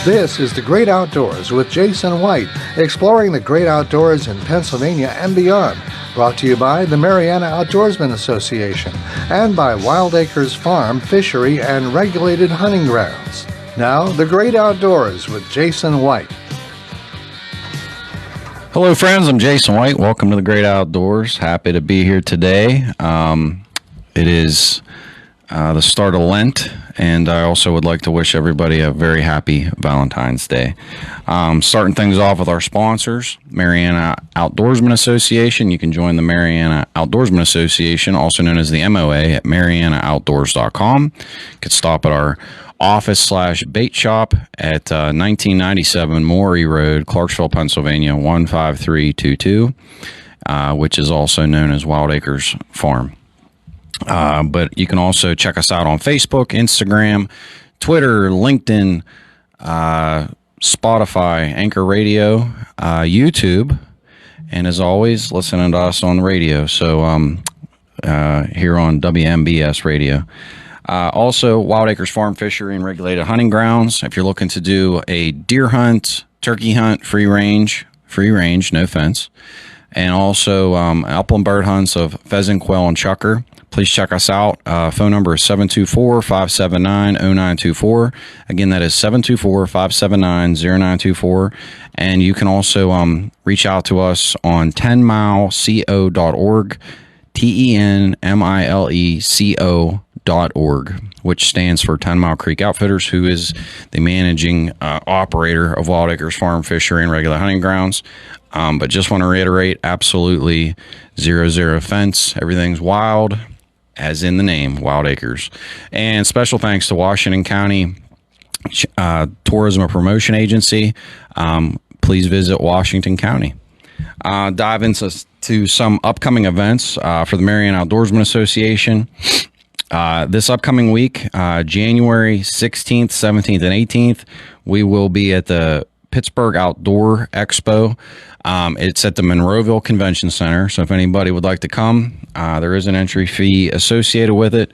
This is The Great Outdoors with Jason White, exploring the great outdoors in Pennsylvania and beyond. Brought to you by the Mariana Outdoorsman Association and by Wild Acres Farm, Fishery, and Regulated Hunting Grounds. Now, The Great Outdoors with Jason White. Hello, friends. I'm Jason White. Welcome to The Great Outdoors. Happy to be here today. It is the start of Lent, and I also would like to wish everybody a very happy Valentine's Day. Starting things off with our sponsors, Mariana Outdoorsman Association. You can join the Mariana Outdoorsman Association, also known as the MOA, at marianaoutdoors.com. You can stop at our office/bait shop at 1997 Morey Road, Clarksville, Pennsylvania, 15322, which is also known as Wild Acres Farm. But you can also check us out on Facebook, Instagram, Twitter, LinkedIn, Spotify, Anchor Radio, YouTube, and as always, listening to us on the radio. So here on WMBS Radio. Also, Wild Acres Farm, Fishery, and Regulated Hunting Grounds. If you're looking to do a deer hunt, turkey hunt, free range, no fence, and also upland bird hunts of pheasant, quail, and chukar, please check us out. Phone number is 724-579-0924. Again, that is 724-579-0924. And you can also reach out to us on 10mileco.org, TENMILECO.org, which stands for 10 Mile Creek Outfitters, who is the managing operator of Wild Acres Farm, Fishery, and Regular Hunting Grounds. But just want to reiterate, absolutely zero fence. Everything's wild, as in the name, Wild Acres. And special thanks to Washington County Tourism and Promotion Agency. Please visit Washington County. Dive into some upcoming events for the Mariana Outdoorsman Association. This upcoming week, January 16th, 17th, and 18th, we will be at the Pittsburgh Outdoor Expo. It's at the Monroeville Convention Center, so if anybody would like to come, there is an entry fee associated with it.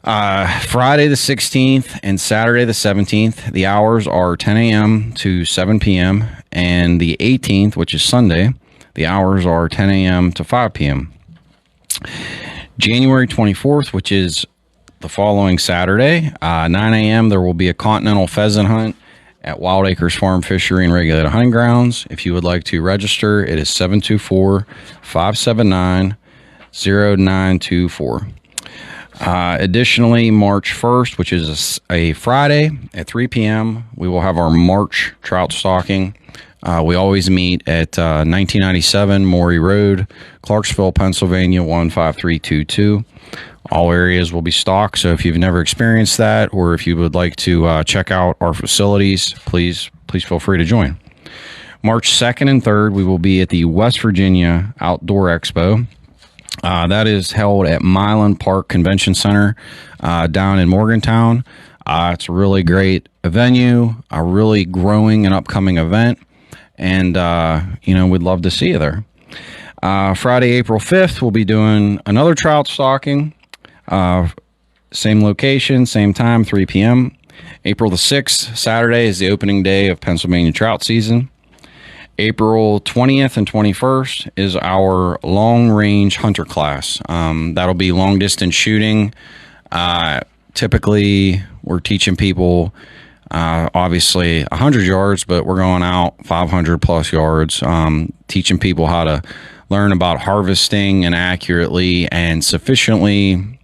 Friday the 16th and Saturday the 17th, the hours are 10 a.m. to 7 p.m., and the 18th, which is Sunday, the hours are 10 a.m. to 5 p.m. January 24th, which is the following Saturday, 9 a.m., there will be a continental pheasant hunt at Wild Acres Farm, Fishery, and Regulated Hunting Grounds. If you would like to register, it is 724-579-0924. Additionally, March 1st, which is a Friday at 3 p.m., we will have our March trout stalking. We always meet at 1997 Morey Road, Clarksville, Pennsylvania, 15322. All areas will be stocked, so if you've never experienced that, or if you would like to check out our facilities, please feel free to join. March 2nd and 3rd, we will be at the West Virginia Outdoor Expo. That is held at Milan Park Convention Center down in Morgantown. It's a really great venue, a really growing and upcoming event, and we'd love to see you there. Friday, April 5th, we'll be doing another trout stalking. Same location, same time, 3 p.m. April the 6th, Saturday, is the opening day of Pennsylvania trout season. April 20th and 21st is our long-range hunter class. That'll be long-distance shooting. Typically, we're teaching people, obviously, 100 yards, but we're going out 500-plus yards, teaching people how to learn about harvesting and accurately and sufficiently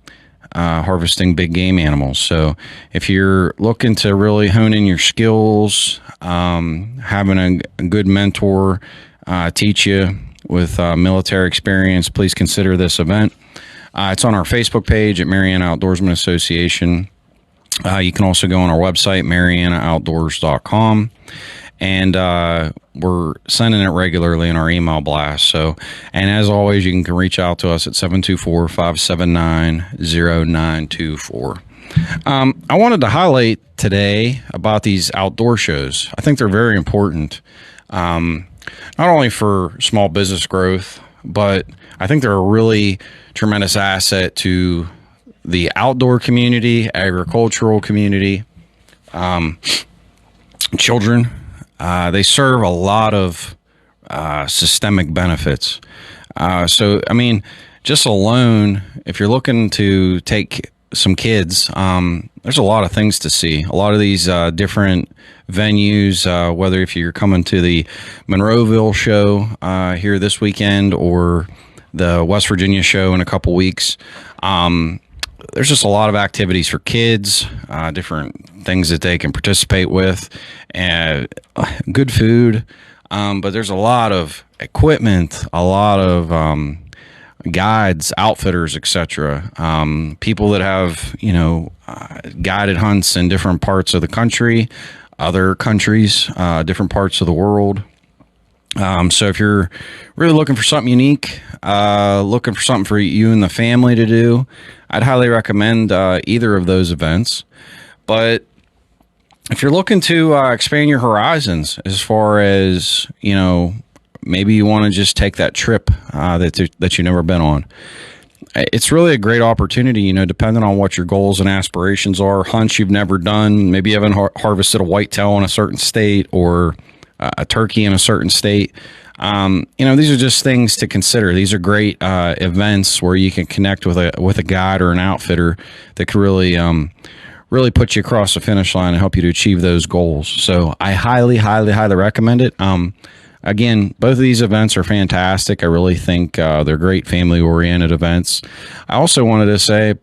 harvesting big game animals. So if you're looking to really hone in your skills, having a good mentor teach you with military experience, please consider this event. It's on our Facebook page at Mariana Outdoorsman Association. You can also go on our website, marianaoutdoors.com. And we're sending it regularly in our email blast. So, and as always, you can reach out to us at 724-579-0924. I wanted to highlight today about these outdoor shows. I think they're very important, not only for small business growth, but I think they're a really tremendous asset to the outdoor community, agricultural community. children. They serve a lot of systemic benefits. So, I mean, just alone, if you're looking to take some kids, there's a lot of things to see. A lot of these different venues, whether if you're coming to the Monroeville show here this weekend or the West Virginia show in a couple weeks, there's just a lot of activities for kids, different things that they can participate with, and good food. But there's a lot of equipment, a lot of guides, outfitters, etc. People that have, guided hunts in different parts of the country, other countries, different parts of the world. So if you're really looking for something unique, looking for something for you and the family to do, I'd highly recommend either of those events. But if you're looking to expand your horizons as far as, maybe you want to just take that trip that you've never been on, it's really a great opportunity, depending on what your goals and aspirations are, hunts you've never done. Maybe you haven't harvested a whitetail in a certain state or a turkey in a certain state. These are just things to consider. These are great events where you can connect with a guide or an outfitter that could really put you across the finish line and help you to achieve those goals. So I highly, highly, highly recommend it. Again, both of these events are fantastic. I really think they're great family-oriented events. I also wanted to say,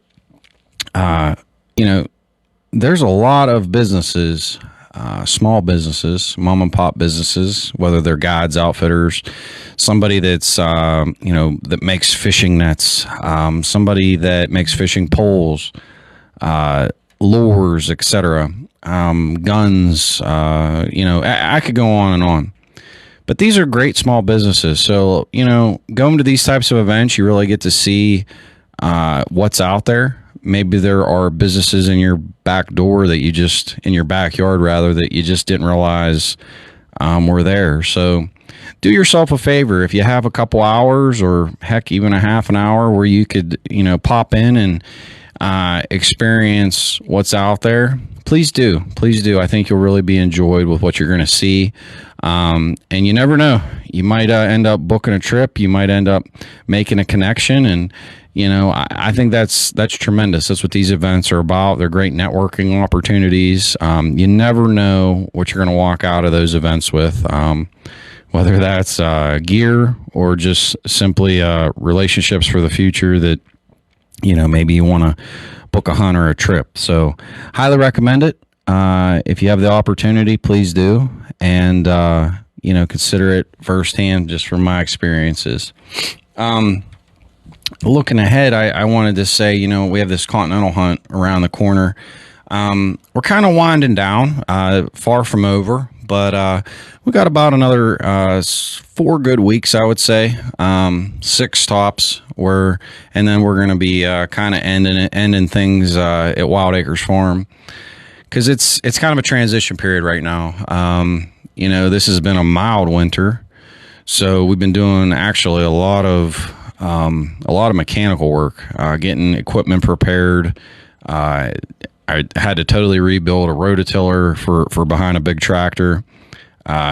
there's a lot of businesses, small businesses, mom and pop businesses, whether they're guides, outfitters, somebody that's, that makes fishing nets, somebody that makes fishing poles, lures, etc., guns, I could go on and on. But these are great small businesses. So, going to these types of events, you really get to see what's out there. Maybe there are businesses in your back door that in your backyard rather, that you just didn't realize were there. So do yourself a favor. If you have a couple hours or heck, even a half an hour where you could, pop in and experience what's out there, please do. Please do. I think you'll really be enjoyed with what you're going to see. And you never know. You might end up booking a trip. You might end up making a connection. And, I think that's tremendous. That's what these events are about. They're great networking opportunities. You never know what you're going to walk out of those events with, whether that's gear or just simply relationships for the future that, maybe you want to book a hunt or a trip. So highly recommend it. If you have the opportunity, please do. And, consider it firsthand just from my experiences. Looking ahead, I wanted to say, we have this continental hunt around the corner. We're kind of winding down, far from over, but we got about another 4 good weeks, I would say, 6 tops. And then we're going to be kind of ending things at Wild Acres Farm, because it's kind of a transition period right now. This has been a mild winter, so we've been doing actually a lot of mechanical work, getting equipment prepared. I had to totally rebuild a rototiller for behind a big tractor.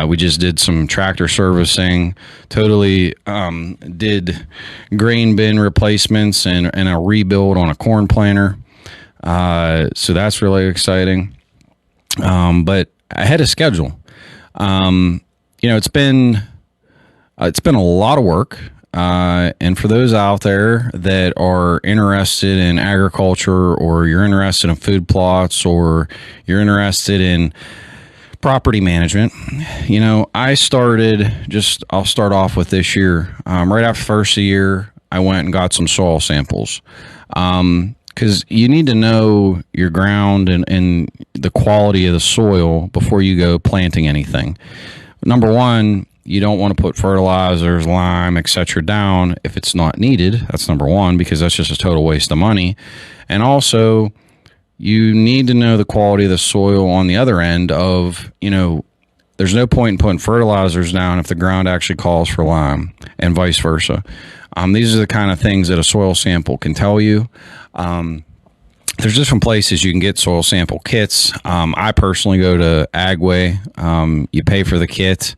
We just did some tractor servicing, totally did grain bin replacements and a rebuild on a corn planter. So that's really exciting. But ahead of schedule. It's been a lot of work. And for those out there that are interested in agriculture, or you're interested in food plots, or you're interested in property management, I'll start off with this year. Right after the first of the year, I went and got some soil samples. Because you need to know your ground and the quality of the soil before you go planting anything. Number one, you don't want to put fertilizers, lime, etc. down if it's not needed. That's number one, because that's just a total waste of money. And also, you need to know the quality of the soil on the other end of, there's no point in putting fertilizers down if the ground actually calls for lime, and vice versa. These are the kind of things that a soil sample can tell you. there's different places you can get soil sample kits. I personally go to Agway. You pay for the kit.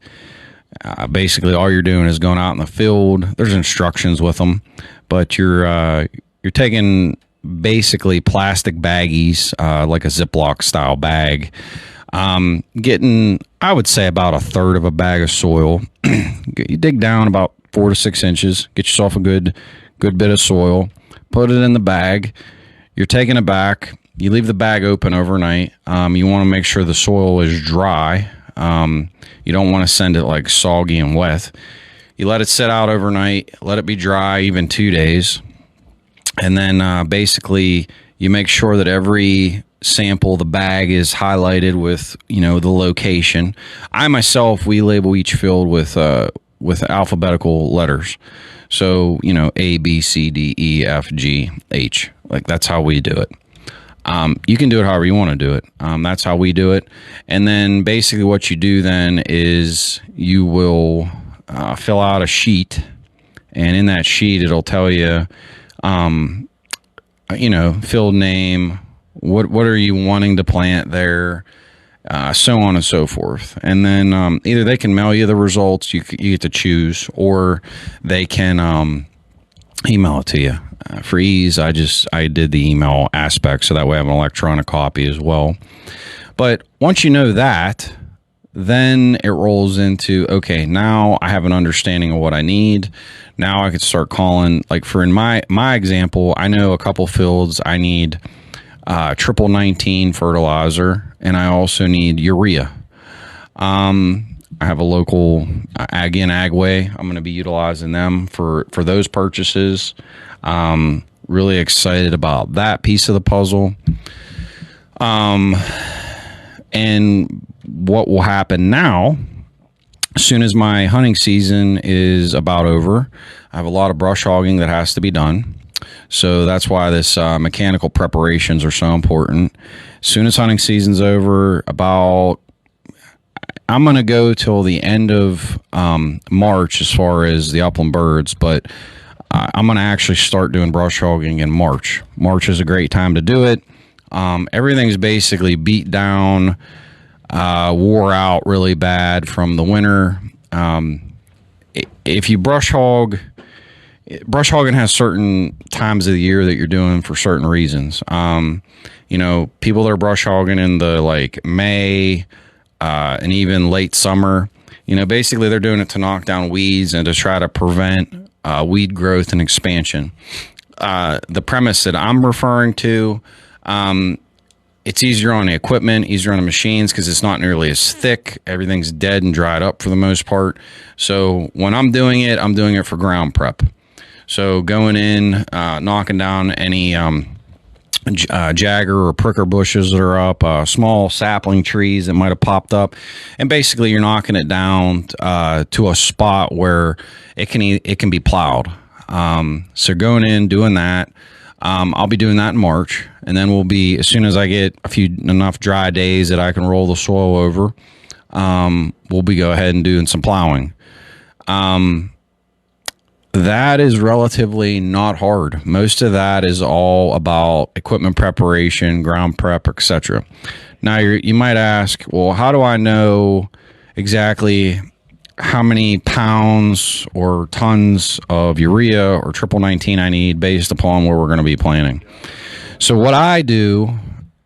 Basically, all you're doing is going out in the field. There's instructions with them, but you're taking basically plastic baggies, like a Ziploc style bag. Getting, I would say, about a third of a bag of soil. You dig down about 4 to 6 inches. Get yourself a good bit of soil. Put it in the bag. You're taking it back. You leave the bag open overnight. You want to make sure the soil is dry. You don't want to send it like soggy and wet. You let it sit out overnight. Let it be dry, even 2 days. And then basically you make sure that every sample, the bag is highlighted with, the location. I myself, we label each field with alphabetical letters. So, A, B, C, D, E, F, G, H. Like, that's how we do it. You can do it however you want to do it. That's how we do it. And then basically what you do then is you will fill out a sheet. And in that sheet, it'll tell you, field name, what are you wanting to plant there, so on and so forth. And then either they can mail you the results, you get to choose, or they can email it to you. For ease, I did the email aspect, so that way I have an electronic copy as well. But once you know that, then it rolls into, okay, now I have an understanding of what I need. Now I could start calling, like in my example, I know a couple fields I need triple 19 fertilizer, and I also need urea. I have a local, again, Agway. I'm going to be utilizing them for those purchases. Really excited about that piece of the puzzle. And what will happen now, as soon as my hunting season is about over, I have a lot of brush hogging that has to be done. So that's why this mechanical preparations are so important. As soon as hunting season's over, I'm going to go till the end of March as far as the upland birds, but I'm going to actually start doing brush hogging in March. March is a great time to do it. Everything's basically beat down, wore out really bad from the winter. If you brush hogging has certain times of the year that you're doing for certain reasons. People that are brush hogging in the May and even late summer, basically they're doing it to knock down weeds and to try to prevent weed growth and expansion. The premise that I'm referring to, it's easier on the equipment, easier on the machines because it's not nearly as thick. Everything's dead and dried up for the most part. So when I'm doing it for ground prep. So going in, knocking down any jagger or pricker bushes that are up, small sapling trees that might have popped up, and basically you're knocking it down to a spot where it can be plowed. So going in, doing that. I'll be doing that in March, and then as soon as I get enough dry days that I can roll the soil over, we'll be go ahead and doing some plowing. That is relatively not hard. Most of that is all about equipment preparation, ground prep, etc. Now you might ask, well, how do I know exactly how many pounds or tons of urea or triple 19 I need based upon where we're going to be planting? So what I do,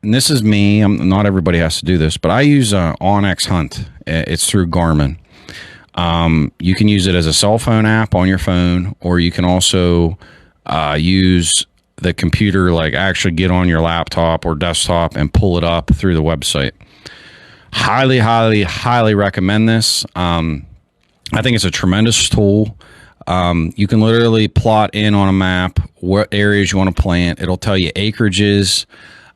and this is me, not everybody has to do this, but I use Onyx Hunt. It's through Garmin. You can use it as a cell phone app on your phone, or you can also use the computer, actually get on your laptop or desktop and pull it up through the website. Highly, highly, highly recommend this. I think it's a tremendous tool. You can literally plot in on a map what areas you want to plant. It'll tell you acreages.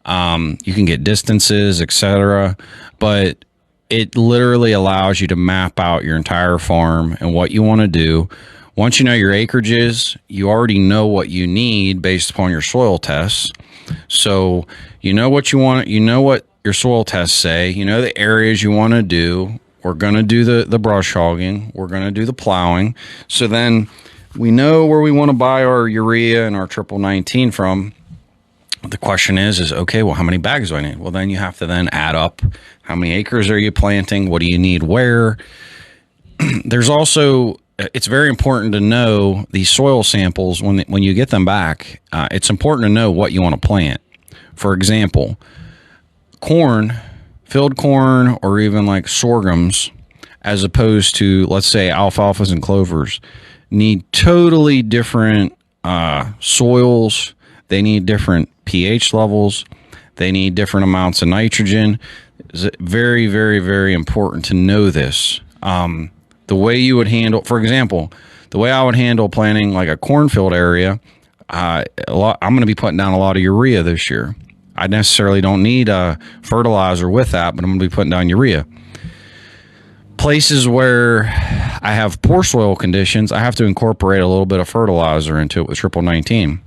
You can get distances, etc. But it literally allows you to map out your entire farm and what you want to do. Once you know your acreages, you already know what you need based upon your soil tests. So you know what you want. You know what your soil tests say. You know the areas you want to do. We're going to do the brush hogging. We're going to do the plowing. So then we know where we want to buy our urea and our triple 19 from. The question is okay, well, how many bags do I need? Well, then you have to then add up how many acres are you planting? What do you need where? There's also, it's very important to know these soil samples when you get them back. It's important to know what you want to plant. For example, corn, field corn, or even like sorghums, as opposed to, let's say, alfalfas and clovers, need totally different soils. They need different pH levels. They need different amounts of nitrogen. It's very, very, very important to know this. The way you would handle, for example, the way I would handle planting like a cornfield area, I'm going to be putting down a lot of urea this year. I necessarily don't need a fertilizer with that, but I'm going to be putting down urea. Places where I have poor soil conditions, I have to incorporate a little bit of fertilizer into it with triple 19.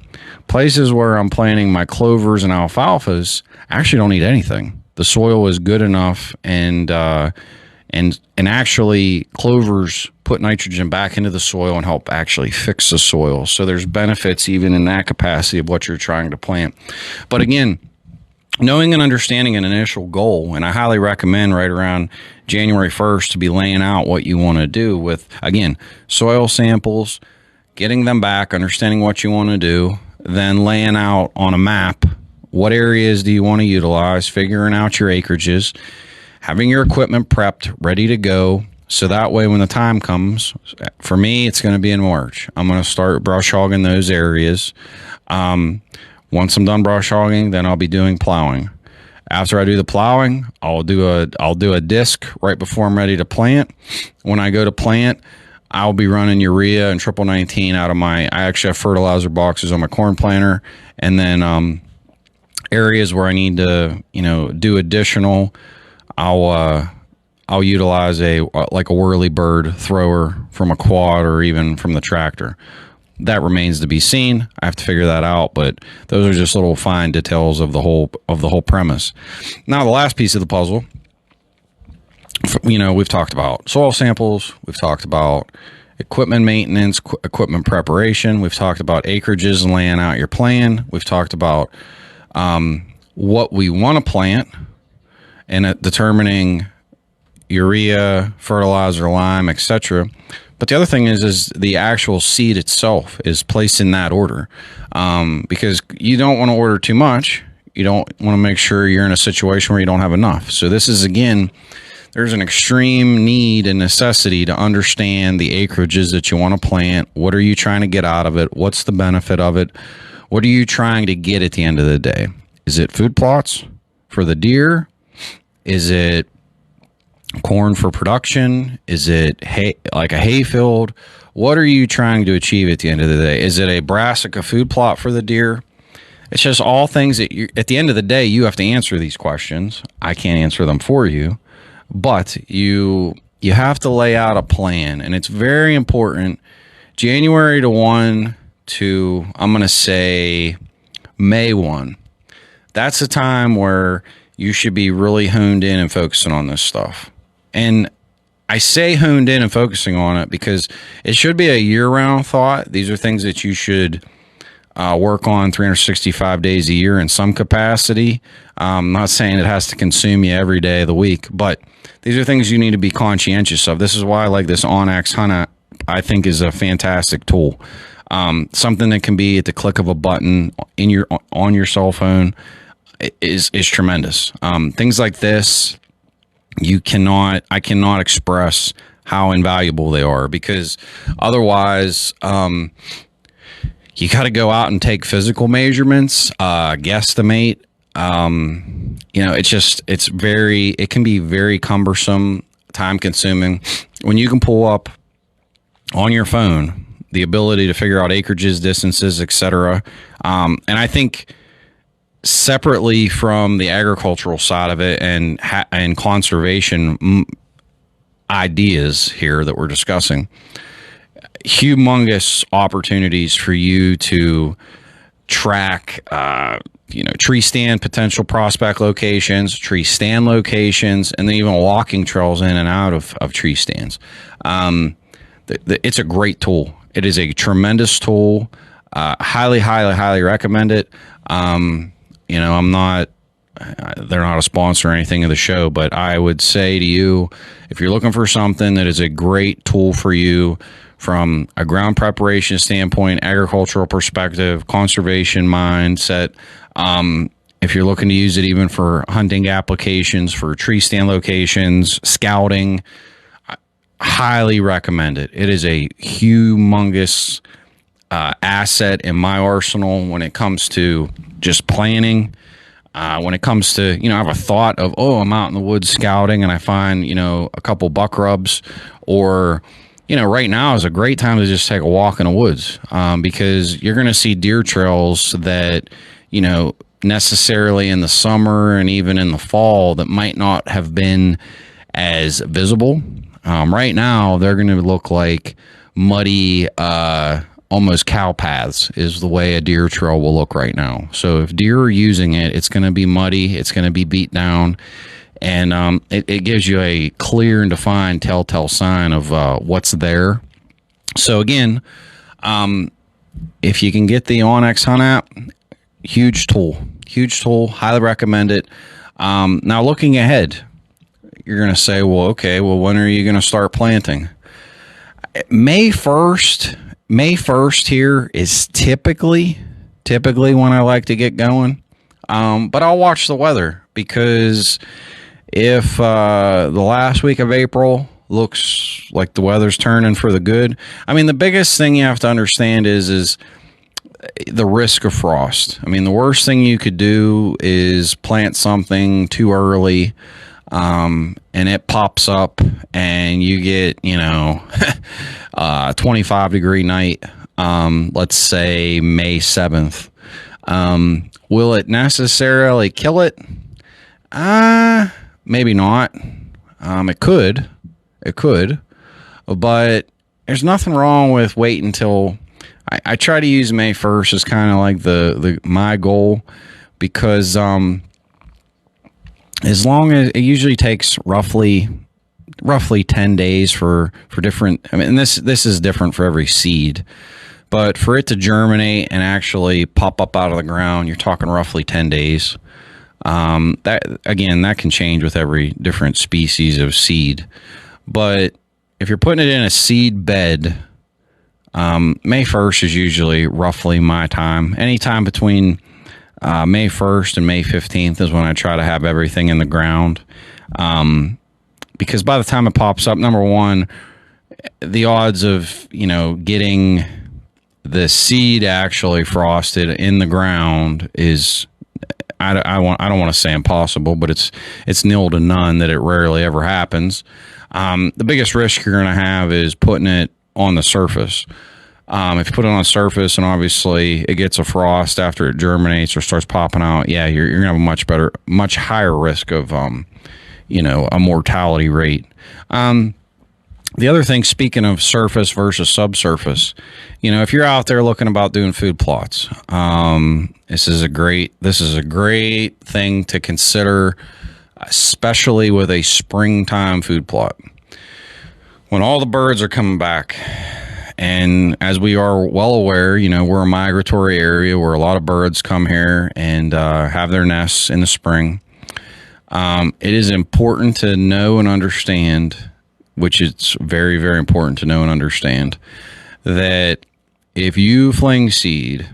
Places where I'm planting my clovers and alfalfas, I actually don't need anything. The soil is good enough, and actually clovers put nitrogen back into the soil and help actually fix the soil. So there's benefits even in that capacity of what you're trying to plant. But again, knowing and understanding an initial goal, and I highly recommend right around January 1st to be laying out what you want to do with, again, soil samples, getting them back, understanding what you want to do, then laying out on a map what areas do you want to utilize, figuring out your acreages, having your equipment prepped, ready to go. So that way when the time comes, for me, it's going to be in March. I'm going to start brush hogging those areas. Once I'm done brush hogging, then I'll be doing plowing. After I do the plowing, I'll do a disc right before I'm ready to plant. When I go to plant, I'll be running urea and triple 19 out of I actually have fertilizer boxes on my corn planter, and then areas where I need to, do additional, I'll utilize like a whirly bird thrower from a quad or even from the tractor. That remains to be seen. I have to figure that out, but those are just little fine details of the whole premise. Now, the last piece of the puzzle, we've talked about soil samples, we've talked about equipment maintenance, equipment preparation, we've talked about acreages and laying out your plan, we've talked about what we want to plant and determining urea, fertilizer, lime, etc. But the other thing is the actual seed itself is placed in that order, because you don't want to order too much. You don't want to make sure you're in a situation where you don't have enough. So this is, again, there's an extreme need and necessity to understand the acreages that you want to plant. What are you trying to get out of it? What's the benefit of it? What are you trying to get at the end of the day? Is it food plots for the deer? Is it corn for production? Is it hay, like a hay field? What are you trying to achieve at the end of the day? Is it a brassica food plot for the deer? It's just all things that at the end of the day, you have to answer these questions. I can't answer them for you, but you have to lay out a plan, and it's very important. January 1 to, I'm going to say, May 1. That's the time where you should be really honed in and focusing on this stuff. And I say honed in and focusing on it because it should be a year-round thought. These are things that you should work on 365 days a year in some capacity. I'm not saying it has to consume you every day of the week, but these are things you need to be conscientious of. This is why I like this OnX Hunt, I think, is a fantastic tool. Something that can be at the click of a button on your cell phone is tremendous. Things like this, I cannot express how invaluable they are, because otherwise, you got to go out and take physical measurements, guesstimate. It can be very cumbersome, time consuming. When you can pull up on your phone the ability to figure out acreages, distances, etc. And I think separately from the agricultural side of it and conservation ideas here that we're discussing, humongous opportunities for you to track, tree stand potential prospect locations, tree stand locations, and then even walking trails in and out of tree stands. It's a great tool. It is a tremendous tool. Highly, highly, highly recommend it. I'm not, they're not a sponsor or anything of the show, but I would say to you, if you're looking for something that is a great tool for you from a ground preparation standpoint, agricultural perspective, conservation mindset, if you're looking to use it even for hunting applications, for tree stand locations, scouting, I highly recommend it. It is a humongous asset in my arsenal when it comes to just planning. When it comes to, I have a thought of, I'm out in the woods scouting and I find, a couple buck rubs, or, right now is a great time to just take a walk in the woods, because you're going to see deer trails that, necessarily in the summer and even in the fall that might not have been as visible. Right now, they're going to look like muddy, almost cow paths is the way a deer trail will look right now. So if deer are using it, it's going to be muddy, it's going to be beat down, and it gives you a clear and defined telltale sign of what's there. So again, if you can get the onX Hunt app, huge tool, highly recommend it. Now looking ahead, you're going to say, well, okay, when are you going to start planting? May 1st here is typically when I like to get going. But I'll watch the weather, because if the last week of April looks like the weather's turning for the good, the biggest thing you have to understand is the risk of frost. The worst thing you could do is plant something too early, and it pops up and you get, 25-degree night, let's say May 7th. Will it necessarily kill it? Maybe not. It could, but there's nothing wrong with waiting until I try to use May 1st as kind of like my goal, because as long as it usually takes roughly 10 days for different, this is different for every seed, but for it to germinate and actually pop up out of the ground, you're talking roughly 10 days. That can change with every different species of seed, but if you're putting it in a seed bed, May 1st is usually roughly my time. Anytime between May 1st and May 15th is when I try to have everything in the ground. Because by the time it pops up, number one, the odds of, getting the seed actually frosted in the ground is, I don't want to say impossible, but it's nil to none that it rarely ever happens. The biggest risk you're going to have is putting it on the surface. If you put it on the surface and obviously it gets a frost after it germinates or starts popping out, you're going to have a much higher risk of, a mortality rate. The other thing, speaking of surface versus subsurface, if you're out there looking about doing food plots, this is a great thing to consider, especially with a springtime food plot. When all the birds are coming back, and as we are well aware, we're a migratory area where a lot of birds come here and have their nests in the spring. It is important to know and understand, which is very, very important to know and understand, that if you fling seed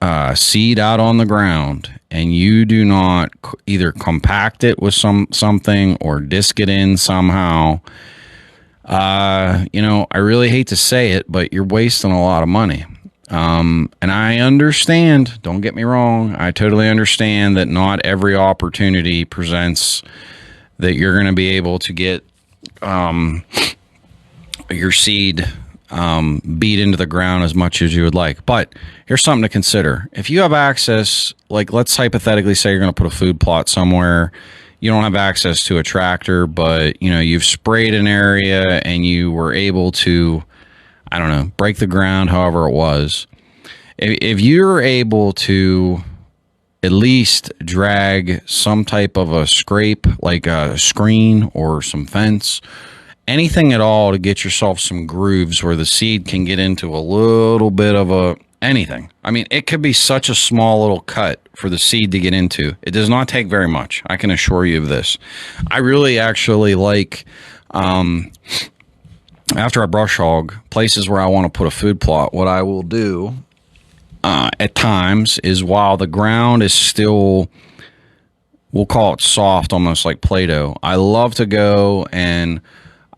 out on the ground and you do not either compact it with something or disc it in somehow, I really hate to say it, but you're wasting a lot of money. And I understand, don't get me wrong, I totally understand that not every opportunity presents that you're going to be able to get your seed beat into the ground as much as you would like. But here's something to consider. If you have access, like let's hypothetically say you're going to put a food plot somewhere, you don't have access to a tractor, but you've sprayed an area and you were able to, break the ground, however it was. If you're able to at least drag some type of a scrape, like a screen or some fence, anything at all to get yourself some grooves where the seed can get into a little bit of anything. I mean, it could be such a small little cut for the seed to get into. It does not take very much. I can assure you of this. I really actually like, after I brush hog, places where I want to put a food plot, what I will do at times is while the ground is still, we'll call it soft, almost like Play-Doh, I love to go and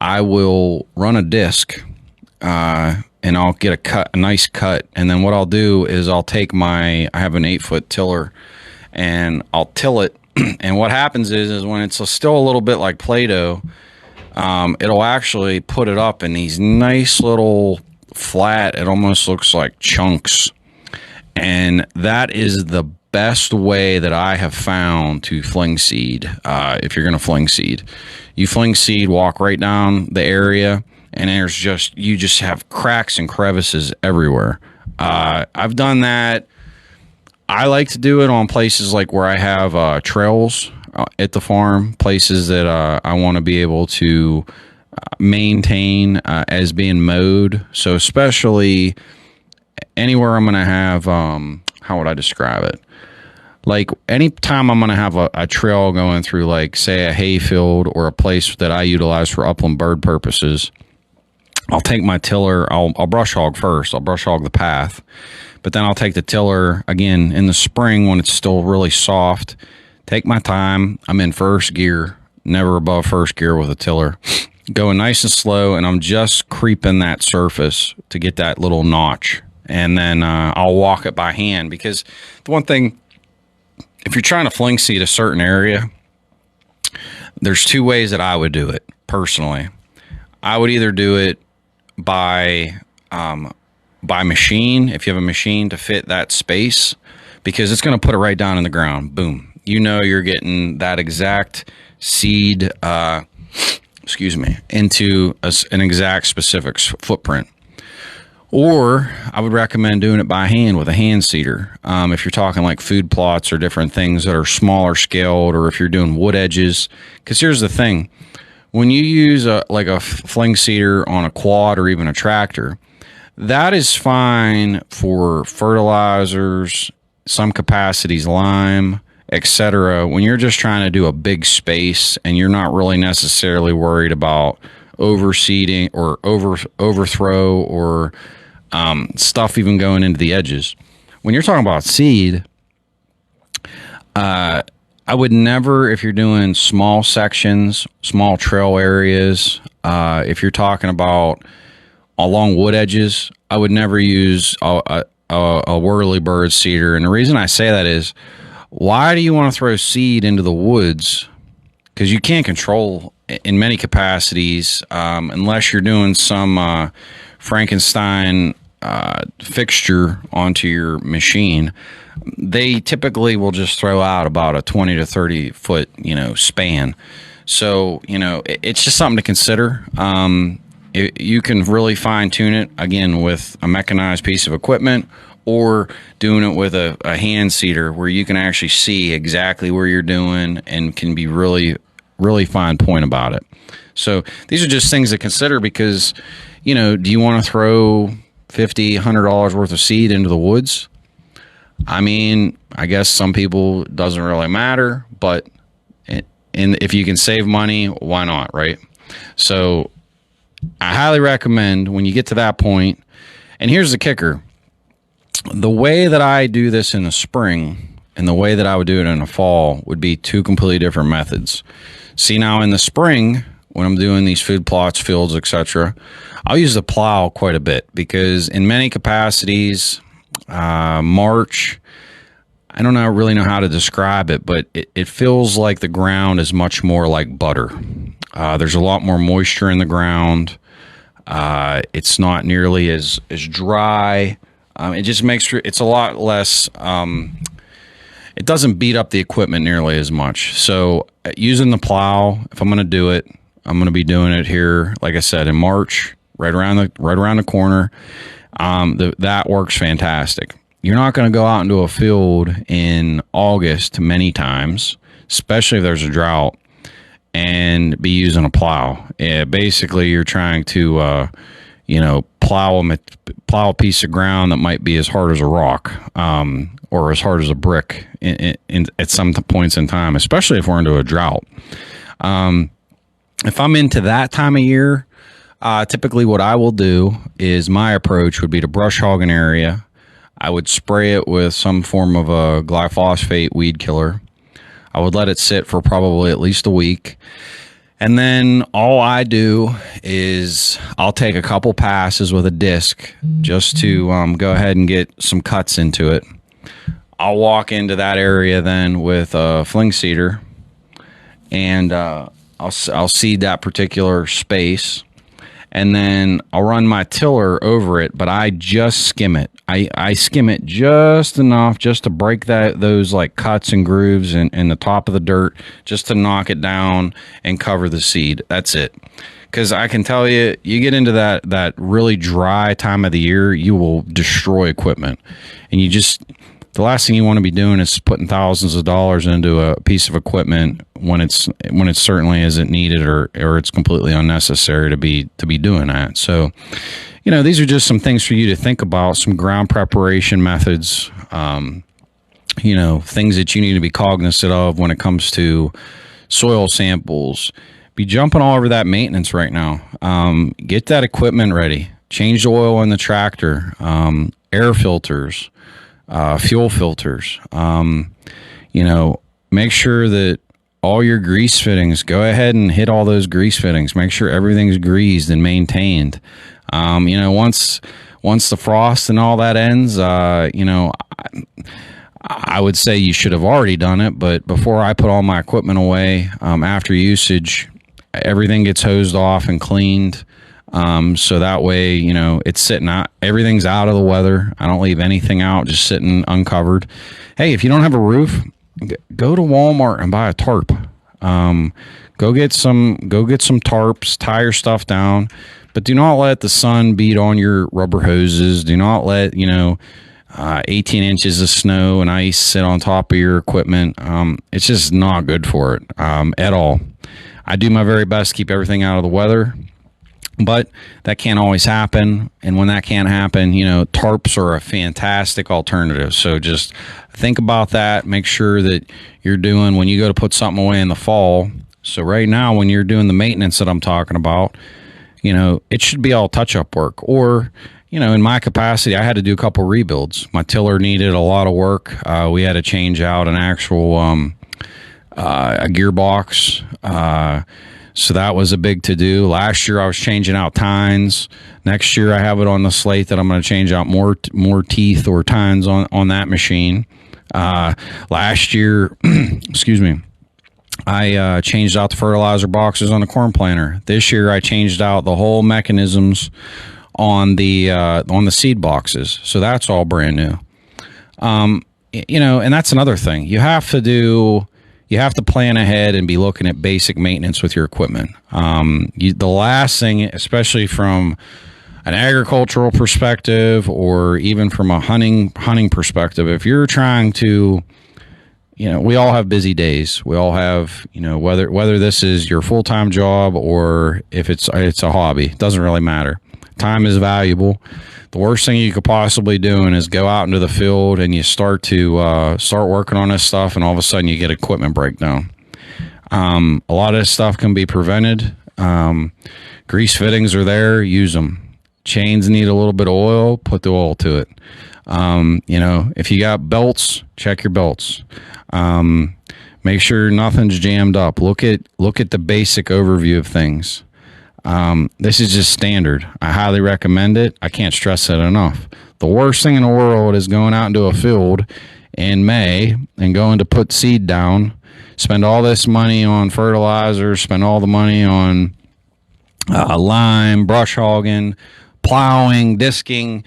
I will run a disc and I'll get a nice cut. And then what I'll do is I'll take I have an 8-foot tiller and I'll till it. And what happens is when it's still a little bit like Play-Doh, it'll actually put it up in these nice little flat, it almost looks like chunks. And that is the best way that I have found to fling seed. If you're going to fling seed, you fling seed, walk right down the area, and you just have cracks and crevices everywhere. I've done that. I like to do it on places like where I have trails at the farm, places that I want to be able to maintain as being mowed. So especially anywhere I'm going to have, how would I describe it? Like anytime I'm going to have a trail going through, like say a hayfield or a place that I utilize for upland bird purposes, I'll take my tiller, I'll brush hog first. I'll brush hog the path, but then I'll take the tiller again in the spring when it's still really soft. Take my time. I'm in first gear, never above first gear with a tiller. Going nice and slow, and I'm just creeping that surface to get that little notch. And then I'll walk it by hand, because the one thing, if you're trying to fling seed a certain area, there's two ways that I would do it personally. I would either do it by machine, if you have a machine to fit that space, because it's going to put it right down in the ground. Boom. You know you're getting that exact seed, into an exact specific footprint. Or I would recommend doing it by hand with a hand seeder. If you're talking like food plots or different things that are smaller scaled, or if you're doing wood edges. Because here's the thing. When you use a fling seeder on a quad or even a tractor, that is fine for fertilizers, some capacities lime, etc. When you're just trying to do a big space and you're not really necessarily worried about overseeding or overthrow or stuff even going into the edges. When you're talking about seed, I would never, if you're doing small sections, small trail areas, if you're talking about along wood edges, I would never use a whirly-bird seeder. And the reason I say that is, why do you want to throw seed into the woods? Because you can't control in many capacities, unless you're doing some Frankenstein fixture onto your machine. They typically will just throw out about a 20 to 30 foot, span. So, it's just something to consider. You can really fine tune it again with a mechanized piece of equipment, or doing it with a hand seeder where you can actually see exactly where you're doing and can be really, really fine point about it. So these are just things to consider, because, do you want to throw $50, $100 worth of seed into the woods? I mean, I guess some people it doesn't really matter, but if you can save money, why not, right? So I highly recommend when you get to that point, and here's the kicker. The way that I do this in the spring and the way that I would do it in the fall would be two completely different methods. See, now in the spring, when I'm doing these food plots, fields, etc., I'll use the plow quite a bit, because in many capacities, March, I don't really know how to describe it, but it feels like the ground is much more like butter. There's a lot more moisture in the ground. It's not nearly as dry. It just makes it's a lot less. It doesn't beat up the equipment nearly as much. So using the plow, if I'm going to do it, I'm going to be doing it here, like I said, in March, right around the corner. That works fantastic. You're not going to go out into a field in August many times, especially if there's a drought, and be using a plow. Basically, you're trying to plow a piece of ground that might be as hard as a rock, or as hard as a brick at some points in time, especially if we're into a drought. If I'm into that time of year, typically what I will do is my approach would be to brush hog an area. I would spray it with some form of a glyphosate weed killer. I would let it sit for probably at least a week. And then all I do is I'll take a couple passes with a disc just to go ahead and get some cuts into it. I'll walk into that area then with a fling seeder, and I'll seed that particular space. And then I'll run my tiller over it, but I just skim it. I skim it just enough just to break those like cuts and grooves in the top of the dirt, just to knock it down and cover the seed. That's it. Because I can tell you, you get into that really dry time of the year, you will destroy equipment. And the last thing you want to be doing is putting thousands of dollars into a piece of equipment when it certainly isn't needed, or it's completely unnecessary to be doing that. So, these are just some things for you to think about, some ground preparation methods, things that you need to be cognizant of when it comes to soil samples. Be jumping all over that maintenance right now. Get that equipment ready. Change the oil in the tractor, air filters, fuel filters. Make sure that all your grease fittings, go ahead and hit all those grease fittings. Make sure everything's greased and maintained. Once the frost and all that ends, I would say you should have already done it, but before I put all my equipment away, after usage, everything gets hosed off and cleaned. So that way, it's sitting out, everything's out of the weather. I don't leave anything out, just sitting uncovered. Hey, if you don't have a roof, go to Walmart and buy a tarp. Go get some tarps, tie your stuff down, but do not let the sun beat on your rubber hoses. Do not let, 18 inches of snow and ice sit on top of your equipment. It's just not good for it, at all. I do my very best to keep everything out of the weather, but that can't always happen. And when that can't happen, tarps are a fantastic alternative. So just think about that. Make sure that you're doing, when you go to put something away in the fall. So right now, when you're doing the maintenance that I'm talking about, it should be all touch-up work. Or, in my capacity, I had to do a couple rebuilds. My tiller needed a lot of work. We had to change out an actual a gearbox. So that was a big to-do. Last year, I was changing out tines. Next year, I have it on the slate that I'm going to change out more teeth or tines on that machine. Last year, excuse me, I changed out the fertilizer boxes on the corn planter. This year, I changed out the whole mechanisms on the seed boxes. So that's all brand new. And that's another thing. You have to plan ahead and be looking at basic maintenance with your equipment. The last thing, especially from an agricultural perspective or even from a hunting perspective, if you're trying to, we all have busy days. We all have, whether this is your full-time job or if it's a hobby, it doesn't really matter. Time is valuable. The worst thing you could possibly do is go out into the field and you start working on this stuff, and all of a sudden you get equipment breakdown. A lot of this stuff can be prevented. Grease fittings are there, use them. Chains need a little bit of oil, put the oil to it. If you got belts, check your belts. Make sure nothing's jammed up. Look at the basic overview of things. This is just standard. I highly recommend it. I can't stress it enough. The worst thing in the world is going out into a field in May and going to put seed down, spend all this money on fertilizer, spend all the money on lime, brush hogging, plowing, disking.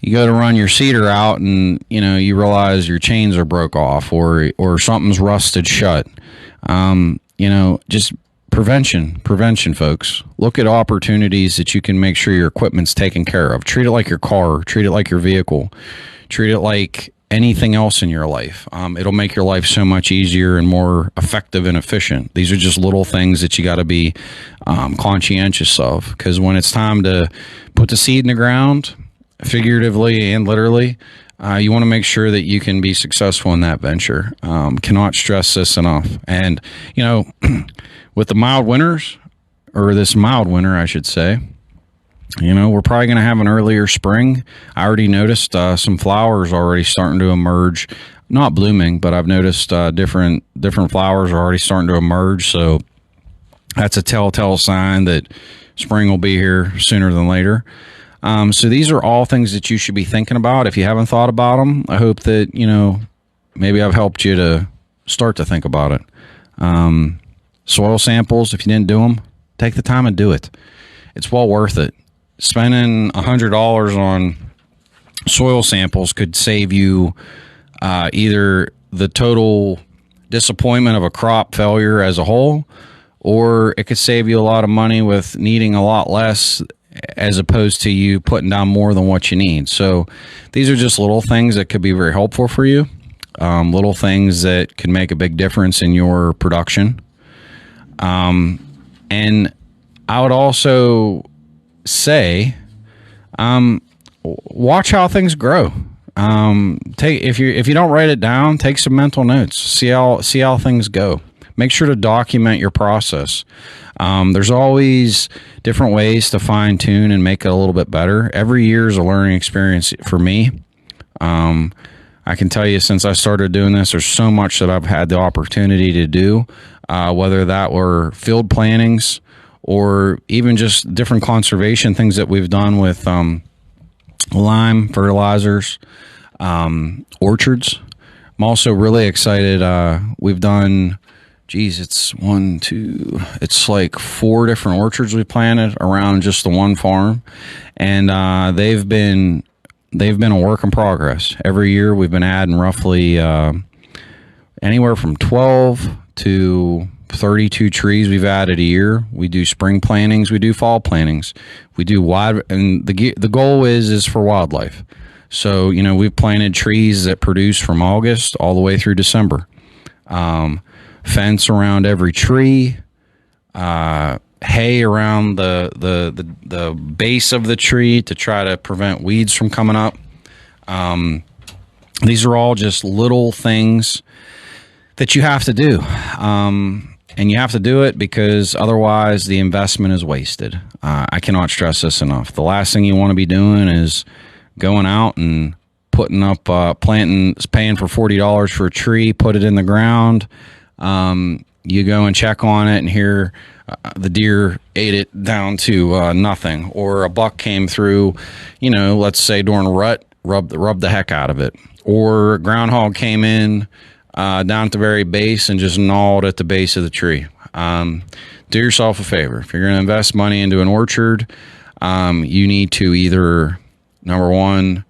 You go to run your seeder out and, you realize your chains are broke off or something's rusted shut. Just prevention, folks. Look at opportunities that you can make sure your equipment's taken care of. Treat it like your car. Treat it like your vehicle. Treat it like anything else in your life. It'll make your life so much easier and more effective and efficient. These are just little things that you got to be conscientious of, because when it's time to put the seed in the ground, figuratively and literally, you want to make sure that you can be successful in that venture. Cannot stress this enough. And, with the mild winters, or this mild winter, I should say, we're probably going to have an earlier spring. I already noticed some flowers already starting to emerge. Not blooming, but I've noticed different flowers are already starting to emerge. So that's a telltale sign that spring will be here sooner than later. So these are all things that you should be thinking about. If you haven't thought about them, I hope that, maybe I've helped you to start to think about it. Soil samples, if you didn't do them, take the time and do it. It's well worth it. Spending $100 on soil samples could save you either the total disappointment of a crop failure as a whole, or it could save you a lot of money with needing a lot less, as opposed to you putting down more than what you need. So these are just little things that could be very helpful for you. Little things that can make a big difference in your production. And I would also say, watch how things grow. If you don't write it down, take some mental notes. See how things go. Make sure to document your process. There's always different ways to fine tune and make it a little bit better. Every year is a learning experience for me. I can tell you, since I started doing this, there's so much that I've had the opportunity to do, whether that were field plantings or even just different conservation things that we've done with lime fertilizers, orchards. I'm also really excited. We've done, it's like 4 different orchards we planted around just the one farm, and they've been a work in progress. Every year we've been adding roughly anywhere from 12 to 32 trees we've added a year. We do spring plantings, we do fall plantings, we do wide, and the goal is for wildlife. So, we've planted trees that produce from August all the way through December. Fence around every tree, hay around the base of the tree to try to prevent weeds from coming up. These are all just little things that you have to do. And you have to do it because otherwise the investment is wasted. I cannot stress this enough. The last thing you want to be doing is going out and putting up, paying for $40 for a tree, put it in the ground. You go and check on it and hear the deer ate it down to nothing, or a buck came through, let's say during a rut, rubbed the heck out of it, or a groundhog came in down at the very base and just gnawed at the base of the tree. Do yourself a favor. If you're going to invest money into an orchard, you need to either, number one,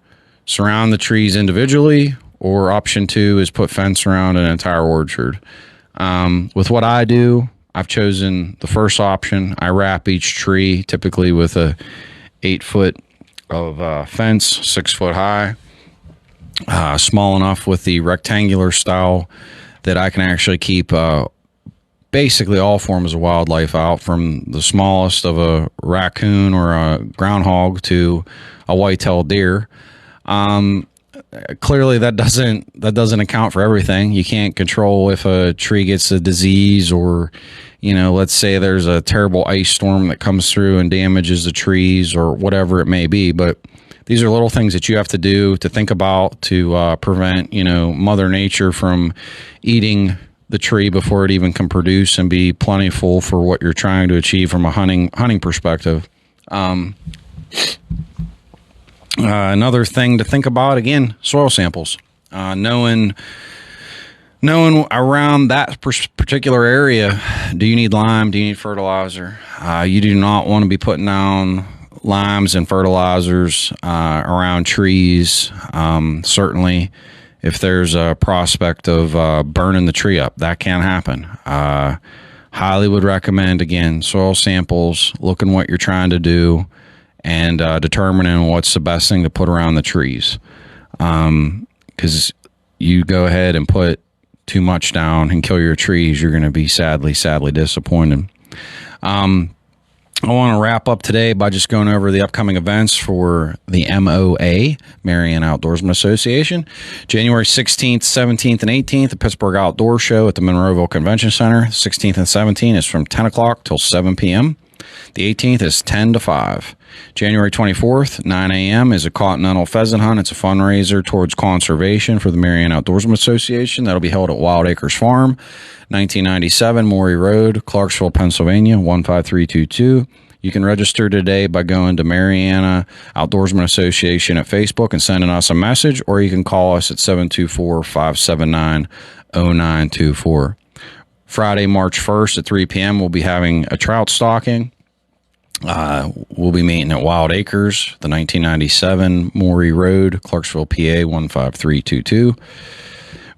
surround the trees individually, or option 2 is put fence around an entire orchard. With what I do, I've chosen the first option. I wrap each tree typically with a 8 foot of fence, 6 foot high, small enough with the rectangular style that I can actually keep basically all forms of wildlife out, from the smallest of a raccoon or a groundhog to a white-tailed deer. Clearly that doesn't account for everything. You can't control if a tree gets a disease, or let's say there's a terrible ice storm that comes through and damages the trees, or whatever it may be. But these are little things that you have to do, to think about, to prevent Mother Nature from eating the tree before it even can produce and be plentiful for what you're trying to achieve from a hunting perspective. Another thing to think about, again, soil samples. Knowing around that particular area, do you need lime? Do you need fertilizer? You do not want to be putting down limes and fertilizers around trees. Certainly, if there's a prospect of burning the tree up, that can happen. Highly would recommend, again, soil samples, looking what you're trying to do, and determining what's the best thing to put around the trees. because you go ahead and put too much down and kill your trees, you're going to be sadly disappointed. I want to wrap up today by just going over the upcoming events for the MOA, Mariana Outdoorsman Association. January 16th, 17th, and 18th, the Pittsburgh Outdoor Show at the Monroeville Convention Center. 16th and 17th is from 10 o'clock till 7 p.m. The 18th is 10 to 5. January 24th, 9 a.m. is a continental pheasant hunt. It's a fundraiser towards conservation for the Mariana Outdoorsman Association. That'll be held at Wild Acres Farm, 1997 Morey Road, Clarksville, Pennsylvania, 15322. You can register today by going to Mariana Outdoorsman Association at Facebook and sending us a message, or you can call us at 724-579-0924. Friday, March 1st at 3 p.m., we'll be having a trout stalking. We'll be meeting at Wild Acres, the 1997 Morey Road, Clarksville, PA, 15322.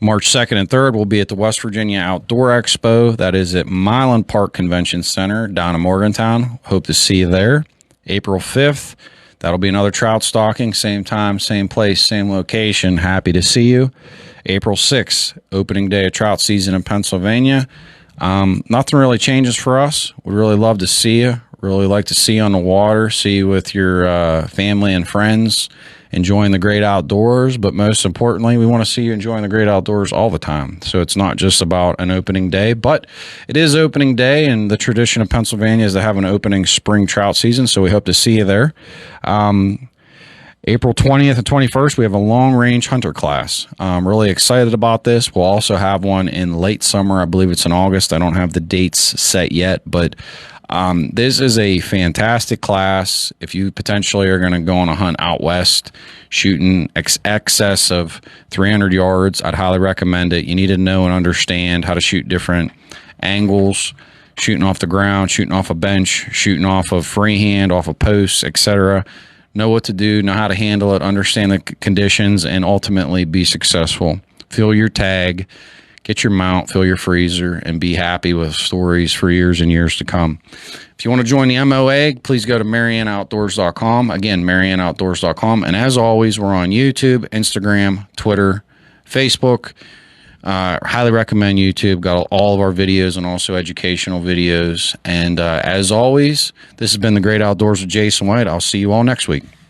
March 2nd and 3rd, we'll be at the West Virginia Outdoor Expo. That is at Milan Park Convention Center down in Morgantown. Hope to see you there. April 5th, that'll be another trout stalking. Same time, same place, same location. Happy to see you. April 6th, opening day of trout season in Pennsylvania. Nothing really changes for us. We'd really love to see you. Really like to see you on the water, see you with your family and friends, enjoying the great outdoors. But most importantly, we want to see you enjoying the great outdoors all the time. So it's not just about an opening day, but it is opening day, and the tradition of Pennsylvania is to have an opening spring trout season. So we hope to see you there. April 20th and 21st, we have a long-range hunter class. I'm really excited about this. We'll also have one in late summer. I believe it's in August. I don't have the dates set yet, but this is a fantastic class. If you potentially are going to go on a hunt out west, shooting excess of 300 yards, I'd highly recommend it. You need to know and understand how to shoot different angles, shooting off the ground, shooting off a bench, shooting off of freehand, off of posts, etc. Know what to do, know how to handle it, understand the conditions, and ultimately be successful. Fill your tag, get your mount, fill your freezer, and be happy with stories for years and years to come. If you want to join the MOA, please go to MarianaOutdoors.com. Again, MarianaOutdoors.com. And as always, we're on YouTube, Instagram, Twitter, Facebook. Highly recommend YouTube. Got all of our videos and also educational videos. And as always, this has been The Great Outdoors with Jason White. I'll see you all next week.